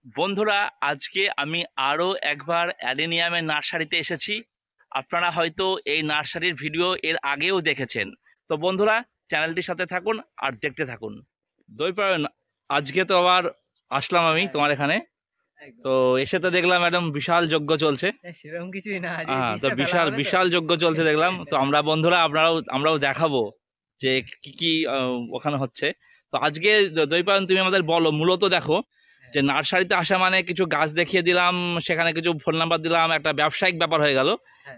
বন্ধুরা, আজকে আমি আরও একবার অ্যাডেনিয়ামের নার্সারিতে এসেছি। আপনারা হয়তো এই নার্সারির ভিডিও এর আগেও দেখেছেন। তো বন্ধুরা, চ্যানেলটির সাথে থাকুন আর দেখতে থাকুন। দৈপায়ন, আজকে তো আবার আসলাম আমি তোমার এখানে। তো এসে তো দেখলাম একদম বিশাল যজ্ঞ চলছে। সেরকম কিছুই না, তো বিশাল বিশাল যজ্ঞ চলছে দেখলাম। তো আমরা বন্ধুরা আমরাও দেখাবো যে কি কি ওখানে হচ্ছে। তো আজকে দৈপায়ন, তুমি আমাদের বলো, মূলত দেখো যে নার্সারিতে আসা মানে কিছু গাছ দেখিয়ে দিলাম, সেখানে কিছু ফোন নাম্বার দিলাম, একটা ব্যবসায়িক ব্যাপার হয়ে গেল।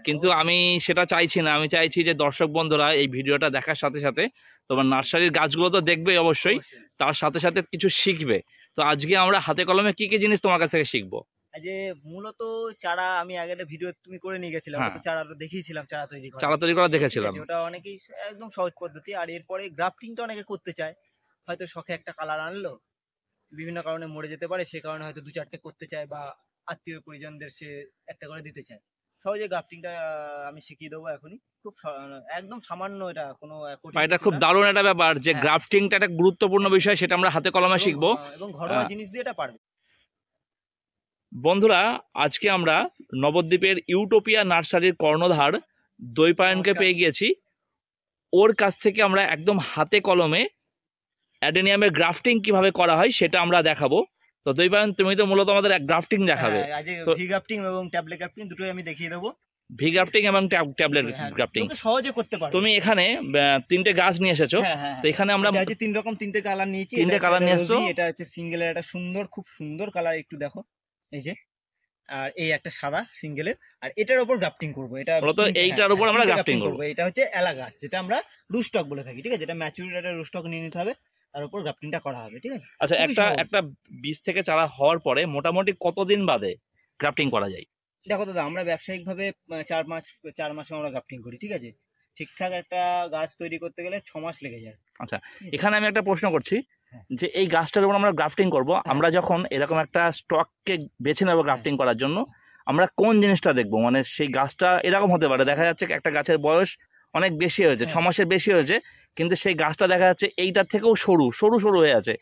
কিন্তু আমি সেটা চাইছি না। আমি চাইছি যে দর্শক বন্ধুরা এই ভিডিওটা দেখার সাথে সাথে তোমার নার্সারির গাছগুলো তো দেখবে অবশ্যই, তার সাথে সাথে কিছু শিখবে। তো আজকে আমরা হাতে কলমে কি কি জিনিস তোমার কাছ থেকে শিখবো। যে মূলত চারা আমি আগে একটা ভিডিও তুমি করে নিয়ে গেছিলাম, হ্যাঁ, ওটা চারাটা দেখিয়েছিলাম, চারা তৈরি করা দেখেছিলাম। ওটা অনেকেই একদম সহজ পদ্ধতি। আর এরপরে গ্রাফটিংটা অনেকে করতে চায়, হয়তো শখে একটা কালার আনলো, বিভিন্ন কারণে মরে যেতে পারে, সে কারণে হয়তো দু চারটে করতে চায় বা আত্মীয় পরিজনদের সে একটা করে দিতে চায়। সহজে গ্রাফটিংটা আমি শিখিয়ে দেবো এখনই, খুব একদম সামান্য, এটা কোনো এটা খুব দারুণ একটা ব্যাপার যে হ্যাঁ, গ্রাফটিংটা একটা গুরুত্বপূর্ণ বিষয়, সেটা আমরা হাতে কলমে শিখবো এবং ঘরোয়া জিনিস দিয়ে এটা পারবে। বন্ধুরা, আজকে আমরা নবদ্বীপের ইউটোপিয়া নার্সারির কর্ণধার দৈপায়নকে পেয়ে গিয়েছি। ওর কাছ থেকে আমরা একদম হাতে কলমে অ্যাডেনিয়ামের গ্রাফটিং কিভাবে করা হয় সেটা আমরা দেখাবো। তো দৈপায়ন, তুমি তো মূলত আমাদের গ্রাফটিং দেখাবে। তো ভি গ্রাফটিং এবং ট্যাবলেট গ্রাফটিং দুটোই আমি দেখিয়ে দেবো। ভি গ্রাফটিং এবং ট্যাবলেট গ্রাফটিং সহজে করতে পারবে। তুমি এখানে তিনটে গাছ নিয়ে এসেছো। তো এখানে আমরা তিনটে কালার নিয়েছি। তিনটে কালার নিয়ে এসছো। এটা হচ্ছে সিঙ্গেলের একটা সুন্দর, খুব সুন্দর কালার, একটু দেখো এই যে। আর এই একটা সাদা সিঙ্গেলের, আর এটার উপর গ্রাফটিং করব। এটা মূলত এইটার উপর আমরা গ্রাফটিং করব। এটা হচ্ছে এলা গাছ, যেটা আমরা রুস্টক বলে থাকি, ঠিক আছে? যেটা ম্যাচুরিটি একটা রুস্টক নিয়ে নিতে হবে, তার উপর গ্রাফটিংটা করা হবে, ঠিক আছে? আচ্ছা, একটা বীজ থেকে চারা হওয়ার পরে মোটামুটি কতদিন বাদে গ্রাফটিং করা যায়? দেখো দাদা, আমরা ব্যবসায়িক ভাবে 4 মাসে আমরা গ্রাফটিং করি, ঠিক আছে? ঠিকঠাক একটা গাছ তৈরি করতে গেলে 6 মাস লেগে যায়। আচ্ছা, এখানে আমি একটা প্রশ্ন করছি যে এই গাছটার উপর আমরা গ্রাফটিং করব, আমরা যখন এরকম একটা স্টককে বেছে নেব গ্রাফটিং করার জন্য, আমরা কোন জিনিসটা দেখবো? মানে সেই গাছটা এরকম হতে পারে, দেখা যাচ্ছে একটা গাছের বয়স অনেক বেশি হয়েছে, 6 মাসের বেশি হয়েছে, কিন্তু সেই গাছটা দেখা যাচ্ছে এইটার থেকেও সরু সরু সরু হয়ে আছে,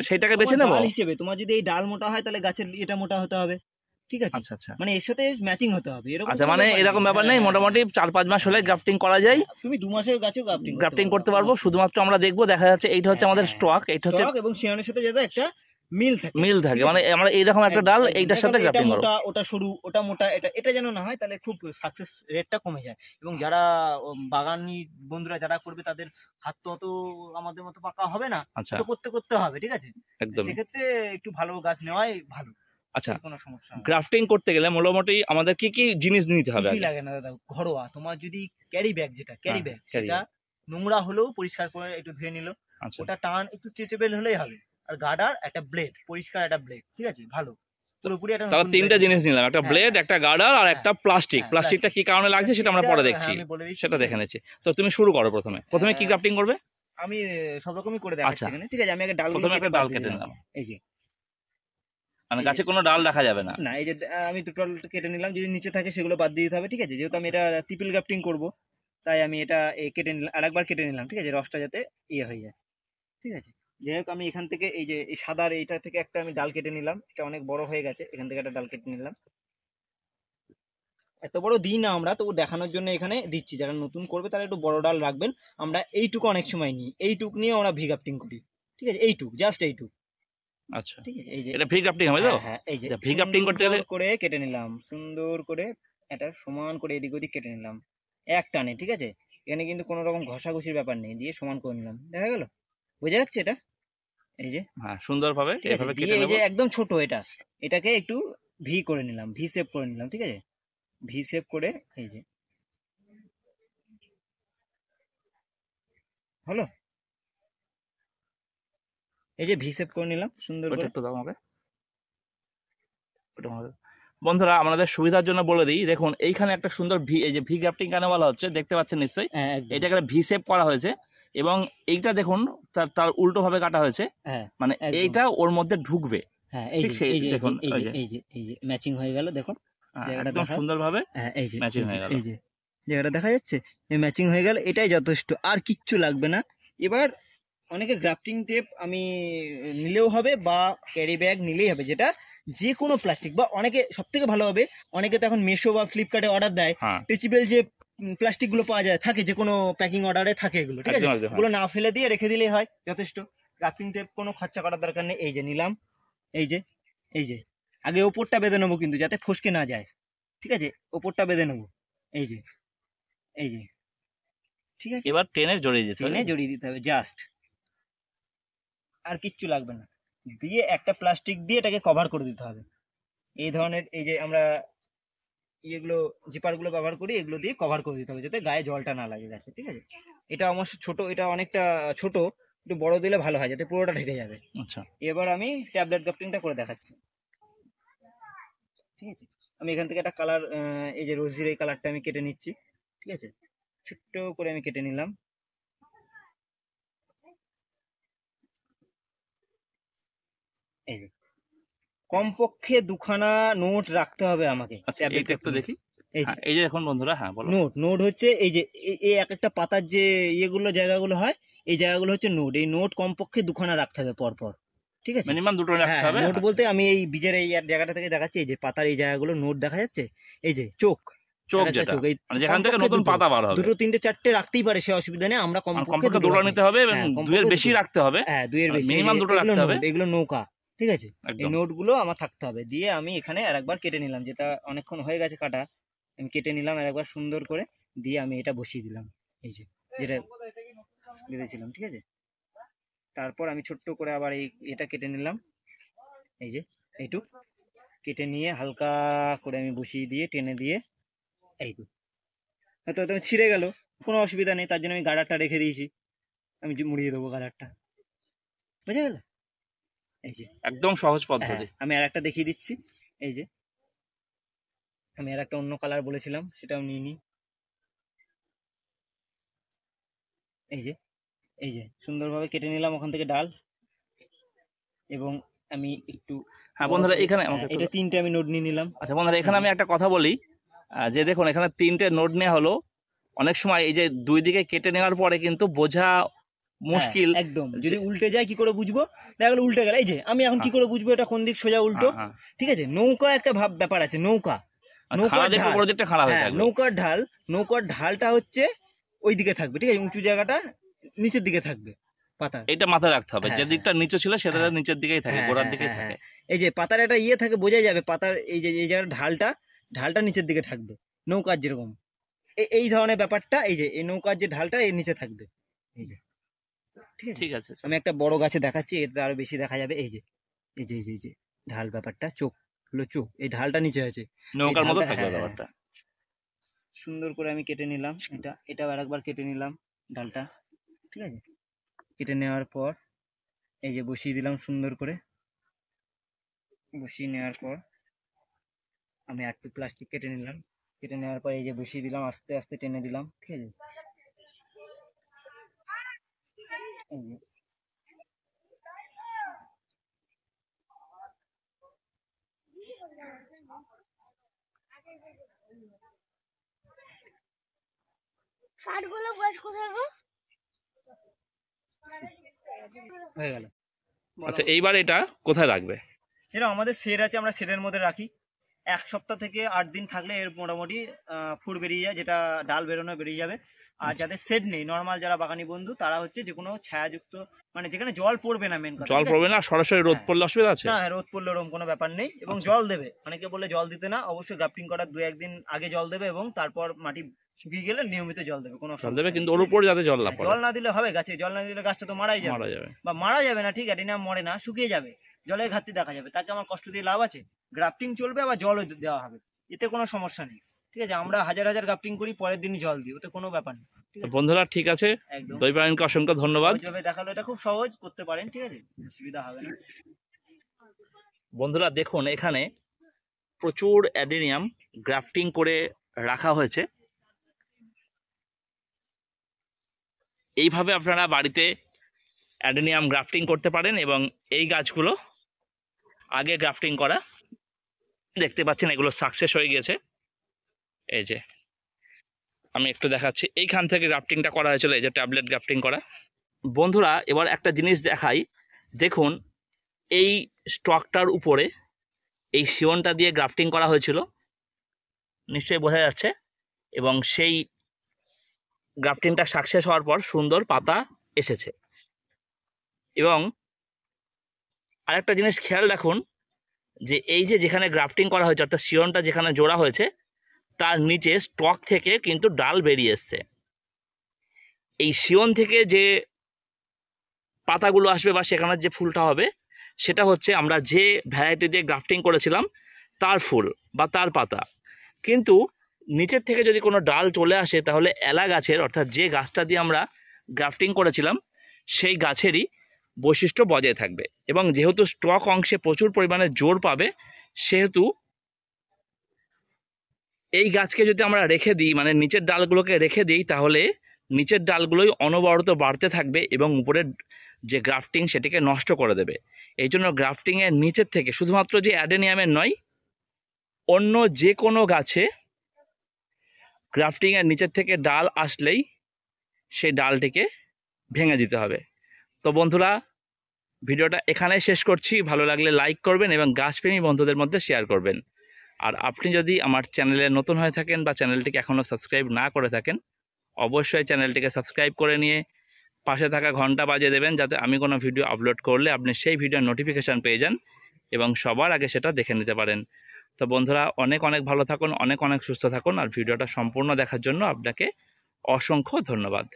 সেইটাকে বেছে নেবো হিসেবে। তোমার যদি এই ডাল মোটা হয়, তাহলে গাছের এটা মোটা হতে হবে, ঠিক আছে? আচ্ছা আচ্ছা, মানে এর সাথে ম্যাচিং হতে হবে, এরকম। আচ্ছা, মানে এরকম ব্যাপার নেই, মোটামুটি 4-5 মাস হলে গ্রাফটিং করা যায়। তুমি 2 মাসের গাছেও গ্রাফটিং করতে পারবো। শুধুমাত্র আমরা দেখবো, দেখা যাচ্ছে এইটা হচ্ছে আমাদের স্টক, এইটা হচ্ছে এবং শিয়ানের সাথে যাতে একটা মিল থাকে, মানে আমরা এইরকম একটা ডাল, এইটার সাথে গ্রাফটিং করব। ওটা সরু, ওটা মোটা, এটা যেন না হয়, তাহলে খুব সাকসেস রেটটা কমে যায়। এবং যারা বাগানি বন্ধুরা যারা করবে, তাদের হাত তো অত আমাদের মতো পাকা হবে না, তো করতে হবে, ঠিক আছে? একদম, সেক্ষেত্রে একটু ভালো গাছ নেওয়াই ভালো। আচ্ছা, কোনো সমস্যা গ্রাফটিং করতে গেলে মোটামুটি আমাদের কি কি জিনিস নিতে হবে? কিছু লাগে না দাদা, ঘরোয়া। তোমার যদি ক্যারি ব্যাগ, সেটা নোংরা হলেও পরিষ্কার করে একটু ধুয়ে নিল, ওটা টান একটু চেটেবেল হলেই হবে। আর গার্ডার, একটা ব্লেড, পরিষ্কার একটা ব্লেড, ঠিক আছে? ভালো পুরোপুরি একটা। তাহলে 3টে জিনিস নিলাম, একটা ব্লেড, একটা গার্ডার আর একটা প্লাস্টিক। প্লাস্টিকটা কি কারণে লাগছে সেটা আমরা পরে দেখছি, সেটা দেখে নিচ্ছি। তো তুমি শুরু করো। প্রথমে কি গ্রাফটিং করবে? আমি সব রকমই করে দেখাচ্ছি এখানে, ঠিক আছে? আমি একটা ডাল কেটে নিলাম, এই যে। মানে গাছে কোনো ডাল রাখা যাবে না? না, এই যে আমি দুটো ডাল কেটে নিলাম, যদি নিচে থাকে সেগুলো বাদ দিয়ে দিতে হবে, ঠিক আছে? যেহেতু আমি এটা ট্রিপল গ্রাফটিং করব, তাই আমি এটা কেটে নিলাম, আরেকবার কেটে নিলাম, ঠিক আছে? রসটা যাতে হয়ে যায়, ঠিক আছে? যাই হোক, আমি এখান থেকে এই যে এই সাদার এইটা থেকে একটা আমি ডাল কেটে নিলাম, এটা অনেক বড় হয়ে গেছে, এখান থেকে একটা ডাল কেটে নিলাম। এত বড় দিই না আমরা, তো দেখানোর জন্য এখানে দিচ্ছি। যারা নতুন করবে তারা একটু বড় ডাল রাখবেন। আমরা এইটুকু অনেক সময় নিই, এইটুকু নিয়ে আমরা ভি গ্রাফটিং করি, ঠিক আছে? এইটুকু, জাস্ট এইটুকু। আচ্ছা, ঠিক আছে, এই যে এটা ভি গ্রাফটিং হবে তো? হ্যাঁ, এই যে ভি গ্রাফটিং করতে গেলে করে কেটে নিলাম, সুন্দর করে এটা সমান করে এদিক ওদিক কেটে নিলাম এক টানে, ঠিক আছে? এখানে কিন্তু কোনো রকম ঘষাঘষির ব্যাপার নেই, দিয়ে সমান করে নিলাম। দেখা গেল? বোঝা যাচ্ছে এটা? এই যে, হ্যাঁ, সুন্দরভাবে এইভাবে কেটে নেব। এই যে একদম ছোট এটাকে একটু ভি করে নিলাম, ভি শেপ করে নিলাম, ঠিক আছে? ভি শেপ করে এই যে হলো, এই যে ভি শেপ করে নিলাম সুন্দর করে। একটু দাও আমাকে। বন্ধুরা, আমাদের সুবিধার জন্য বলে দিই, দেখুন এইখানে একটা সুন্দর ভি, এই যে ভি গ্রাফটিং কেন বলা হচ্ছে দেখতে পাচ্ছেন নিশ্চয়ই, এটাকে ভি শেপ করা হয়েছে। এবং এইটা দেখুন তার উল্টো ভাবে কাটা হয়েছে, মানে এইটা ওর মধ্যে ঢুকবে। হ্যাঁ, এই যে দেখুন, এই যে ম্যাচিং হয়ে গেল, দেখুন একদম সুন্দরভাবে ম্যাচিং হয়ে গেল। এই যে জায়গাটা দেখা যাচ্ছে, এই ম্যাচিং হয়ে গেল, এটাই যথেষ্ট, আর কিচ্ছু লাগবে না। এবার অনেকে গ্রাফটিং টেপ আমি নিলেও হবে বা ক্যারি ব্যাগ নিলেই হবে, যেটা যে কোনো প্লাস্টিক, বা অনেকে সব থেকে ভালো হবে, অনেকে তো এখন মিশো বা ফ্লিপকার্টে অর্ডার দেয় হ্যাঁ স্ট্রেচেবল যে প্লাস্টিক গুলো পাওয়া যায়, থাকে যে কোনো প্যাকিং অর্ডারে থাকে এগুলো, ঠিক আছে, একদম একদম, ওগুলো না ফেলে দিয়ে রেখে দিলেই হয় যথেষ্ট। গ্রাফটিং টেপ কোনো খরচা করার দরকার নেই। এই যে নিলাম, এই যে এই যে আগে ওপরটা বেঁধে নেবো কিন্তু যাতে ফসকে না যায়, ঠিক আছে, ওপরটা বেঁধে নেবো, এই যে এই যে, ঠিক আছে, এবার টেনে জড়িয়ে যেতে হবে। টেনে জড়িয়ে দিতে হবে জাস্ট, আর কিচ্ছু লাগবে না। দিয়ে একটা প্লাস্টিক দিয়ে এটাকে কভার করে দিতে হবে। এই ধরনের এই যে আমরা ইয়েগুলো জিপারগুলো ব্যবহার করি, এগুলো দিয়ে কভার করে দিতে হবে যাতে গায়ে জলটা না লাগে গাছে, ঠিক আছে। এটা আমার ছোট, এটা অনেকটা ছোট, একটু বড় দিলে ভালো হয় যাতে পুরোটা ঢেকে যাবে। আচ্ছা এবার আমি ট্যাবলেট গ্রাফটিংটা করে দেখাচ্ছি, ঠিক আছে। আমি এখান থেকে একটা কালার, এই যে রোজির এই কালারটা আমি কেটে নিচ্ছি, ঠিক আছে, ছোট্ট করে আমি কেটে নিলাম। এই যে কমপক্ষে দুখানা নোট রাখতে হবে আমাকে। আচ্ছা ট্যাবলেট এইটা একটু দেখি। এই যে হ্যাঁ, এই যে এখন বন্ধুরা, হ্যাঁ বলো। নোট, নোট হচ্ছে এই যে এই এক একটা পাতার যে ইয়েগুলো জায়গাগুলো হয়, এই জায়গাগুলো হচ্ছে নোট। এই নোট কমপক্ষে দুখানা রাখতে হবে পর পর, ঠিক আছে। মিনিমাম দুটো রাখতে হ্যাঁ, হবে। নোট বলতে আমি এই বীজের এই জায়গাটা থেকে দেখাচ্ছি, এই যে পাতার এই জায়গাগুলো নোট দেখা যাচ্ছে, এই যে চোখ, চোখ এক একটা যেটা চোখ, এই মানে যেখান থেকে কমপক্ষে নতুন দুটো, পাতা বার হবে, দুটো তিনটে চারটে রাখতেই পারে, সে অসুবিধা নেই। আমরা আর কমপক্ষে কমপক্ষে দুটো দুটো রাখি। নিতে হবে এবং হ্যাঁ, দুইয়ের কমপক্ষে বেশি দুটো। রাখতে হবে। হ্যাঁ, দুইয়ের বেশি। মিনিমাম দুটো এগুলো রাখতে হবে। নোট, এগুলো নৌকা, ঠিক আছে। এই একদম নোটগুলো আমার থাকতে হবে। দিয়ে আমি এখানে আরেকবার কেটে নিলাম, যেটা অনেকক্ষণ হয়ে গেছে কাটা, আমি কেটে নিলাম আরেকবার সুন্দর করে। দিয়ে আমি এটা বসিয়ে দিলাম, এই যে যেটা বেঁধেছিলাম, ঠিক আছে। তারপর আমি ছোট্ট করে আবার এটা কেটে নিলাম, এই যে এইটুক কেটে নিয়ে হালকা করে আমি বসিয়ে দিয়ে টেনে দিয়ে এইটুক, হয়তো তুমি ছিঁড়ে গেল, কোনো অসুবিধা নেই, তার জন্য আমি গার্ডারটা রেখে দিয়েছি, আমি যে মুড়িয়ে দেবো গার্ডারটা, বুঝে গেল। এই যে একদম সহজ হ্যাঁ, পদ্ধতি। আমি আর একটা দেখিয়ে দিচ্ছি। এই যে আমি আর একটা অন্য কালার বলেছিলাম, সেটাও নিয়ে নিই। এই যে এই যে সুন্দরভাবে কেটে নিলাম ওখান থেকে ডাল, এবং আমি একটু হ্যাঁ বন্ধুরা, এখানে আমাকে এটা তিনটে আমি নোট নিয়ে নিলাম। আচ্ছা বন্ধুরা, এখানে আমি একটা কথা বলি, যে দেখুন এখানে তিনটে নোট নেওয়া হলো। অনেক সময় এই যে দুই দিকে কেটে নেওয়ার পরে কিন্তু বোঝা মুশকিল। হ্যাঁ, একদম, যদি উল্টে যায় কি করে বুঝবো, দেখা গেলো উল্টে গেল, এই যে আমি এখন কি করে বুঝবো এটা কোন দিক সোজা উল্টো, হ্যাঁ, হ্যাঁ। ঠিক আছে। নৌকা একটা ব্যাপার আছে, নৌকা, আর নৌকার খাড়া দেখে ঢাল, উপরের দিকটা খাড়া হয়ে হ্যাঁ থাকবে। নৌকার ঢাল, নৌকার ঢালটা হচ্ছে ওই দিকে থাকবে, ঠিক আছে, উঁচু জায়গাটা নিচের দিকে থাকবে পাতার। এটা মাথায় রাখতে হবে, হ্যাঁ, যে দিকটা নিচে ছিল সেটা হ্যাঁ, নিচের দিকেই থাকে, হ্যাঁ, গোড়ার হ্যাঁ, দিকেই হ্যাঁ, থাকে। এই যে পাতার একটা ইয়ে থাকে, বোঝা যাবে পাতার এই যে এই জায়গার ঢালটা, ঢালটা নিচের দিকে থাকবে নৌকার যেরকম, এই ধরনের ব্যাপারটা। এই যে এই নৌকার যে ঢালটা এর নিচে থাকবে, এই যে, ঠিক আছে। ঠিক আছে। আমি একটা বড় গাছে দেখাচ্ছি, এতে আরো বেশি দেখা যাবে। এই যে এই যে এই যে এই যে ঢাল ব্যাপারটা, চোখ হলো চোখ, এই ঢালটা নিচে আছে, নৌকার মতো ঢালটা, থাকবে হ্যাঁ, ব্যাপারটা। সুন্দর করে আমি কেটে নিলাম। এটাও আরেকবার কেটে নিলাম ডালটা, ঠিক আছে। কেটে নেওয়ার পর এই যে বসিয়ে দিলাম সুন্দর করে। বসিয়ে নেওয়ার পর আমি একটু প্লাস্টিক কেটে নিলাম, কেটে নেওয়ার পর এই যে বসিয়ে দিলাম, আস্তে আস্তে টেনে দিলাম, ঠিক আছে। এই যে হয়ে গেল। আচ্ছা এইবার এটা কোথায় রাখবে? এরকম আমাদের শেড আছে, আমরা শেডের মধ্যে রাখি। 1 সপ্তাহ থেকে 8 দিন থাকলে এর মোটামুটি ফুল বেরিয়ে যায়, যেটা ডাল বেরোনো বেরিয়ে যাবে। আর যাদের শেড নেই, নর্মাল যারা বাগানি বন্ধু, তারা হচ্ছে যে কোনো ছায়াযুক্ত, মানে যেখানে জল পড়বে না, মেন কথা, জল ঠিক আছে? পড়বে না, সরাসরি রোদ হ্যাঁ। পড়লে অসুবিধা আছে? না, রোদ পড়লে ওরকম কোনো ব্যাপার নেই, এবং আচ্ছা। জল দেবে। অনেকে বলে জল দিতে না, অবশ্যই গ্রাফটিং করার 2-1 দিন আগে জল দেবে, এবং তারপর মাটি শুকিয়ে গেলে নিয়মিত জল দেবে, কোনো জল সমস্যা দেবে, নেই। কিন্তু ওর উপর যাতে জল না পড়ে। জল না দিলে হবে গাছে, জল না দিলে গাছটা তো মারাই যাবে, মারা যাবে। বা মারা যাবে না, ঠিক আছে, না মরে না, শুকিয়ে যাবে, জলের ঘাটতি দেখা যাবে, তাকে আমার কষ্ট দিয়ে লাভ আছে? গ্রাফটিং চলবে, আবার জলও দেওয়া হবে, এতে কোনো সমস্যা নেই, ঠিক আছে। আমরা হাজার হাজার গ্রাফটিং করি, পরের দিনই জল দিই, ওতে কোনো ব্যাপার নেই, ঠিক তো আছে। বন্ধুরা ঠিক আছে, একদম দৈপায়নকে অসংখ্য ধন্যবাদ। সহজভাবে দেখালো, এটা খুব সহজ, করতে পারেন, ঠিক আছে, অসুবিধা হবে না। বন্ধুরা দেখুন, এখানে প্রচুর অ্যাডেনিয়াম গ্রাফটিং করে রাখা হয়েছে। এইভাবে আপনারা বাড়িতে অ্যাডেনিয়াম গ্রাফটিং করতে পারেন, এবং এই গাছগুলো আগে গ্রাফটিং করা, দেখতে পাচ্ছেন এগুলো সাকসেস হয়ে গেছে। এই যে আমি একটু দেখাচ্ছি, এইখান থেকে গ্রাফটিংটা করা হয়েছিল, এই যে ট্যাবলেট গ্রাফটিং করা, বন্ধুরা এবার একটা জিনিস দেখাই, দেখুন এই স্টকটার উপরে এই শিওনটা দিয়ে গ্রাফটিং করা হয়েছিল, নিশ্চয়ই বোঝা যাচ্ছে, এবং সেই গ্রাফটিংটা সাকসেস হওয়ার পর সুন্দর পাতা এসেছে। এবং আরেকটা জিনিস খেয়াল রাখুন যে এই যে যেখানে গ্রাফটিং করা হয়েছে অর্থাৎ শিওনটা যেখানে জোড়া হয়েছে তার নিচে স্টক থেকে কিন্তু ডাল বেরিয়ে এসছে। এই শিওন থেকে যে পাতাগুলো আসবে বা সেখানে যে ফুলটা হবে সেটা হচ্ছে আমরা যে ভ্যারাইটি দিয়ে গ্রাফটিং করেছিলাম তার ফুল বা তার পাতা। কিন্তু নিচের থেকে যদি কোনো ডাল চলে আসে তাহলে এলা গাছের অর্থাৎ যে গাছটা দিয়ে আমরা গ্রাফটিং করেছিলাম সেই গাছেরই বৈশিষ্ট্য বজায় থাকবে। এবং যেহেতু স্টক অংশে প্রচুর পরিমাণে জোর পাবে সেহেতু এই গাছকে যদি আমরা রেখে দিই, মানে নিচের ডালগুলোকে রেখে দিই, তাহলে নিচের ডালগুলোই অনবরত বাড়তে থাকবে এবং উপরের যে গ্রাফটিং সেটিকে নষ্ট করে দেবে। এই জন্য গ্রাফটিংয়ের নিচের থেকে শুধুমাত্র যে অ্যাডেনিয়ামের নয়, অন্য যে কোনো গাছে গ্রাফটিংয়ের নিচের থেকে ডাল আসলেই সেই ডালটিকে ভেঙে দিতে হবে। তো বন্ধুরা ভিডিওটা এখানেই শেষ করছি। ভালো লাগলে লাইক করবেন এবং গাছপ্রেমী বন্ধুদের মধ্যে শেয়ার করবেন। আর আপনি যদি আমার চ্যানেলে নতুন হয়ে থাকেন বা চ্যানেলটিকে এখনও সাবস্ক্রাইব না করে থাকেন, অবশ্যই চ্যানেলটিকে সাবস্ক্রাইব করে নিয়ে পাশে থাকা ঘন্টা বাজিয়ে দেবেন, যাতে আমি কোনো ভিডিও আপলোড করলে আপনি সেই ভিডিওর নোটিফিকেশান পেয়ে যান এবং সবার আগে সেটা দেখে নিতে পারেন। তো বন্ধুরা অনেক অনেক ভালো থাকুন, অনেক অনেক সুস্থ থাকুন, আর ভিডিওটা সম্পূর্ণ দেখার জন্য আপনাকে অসংখ্য ধন্যবাদ।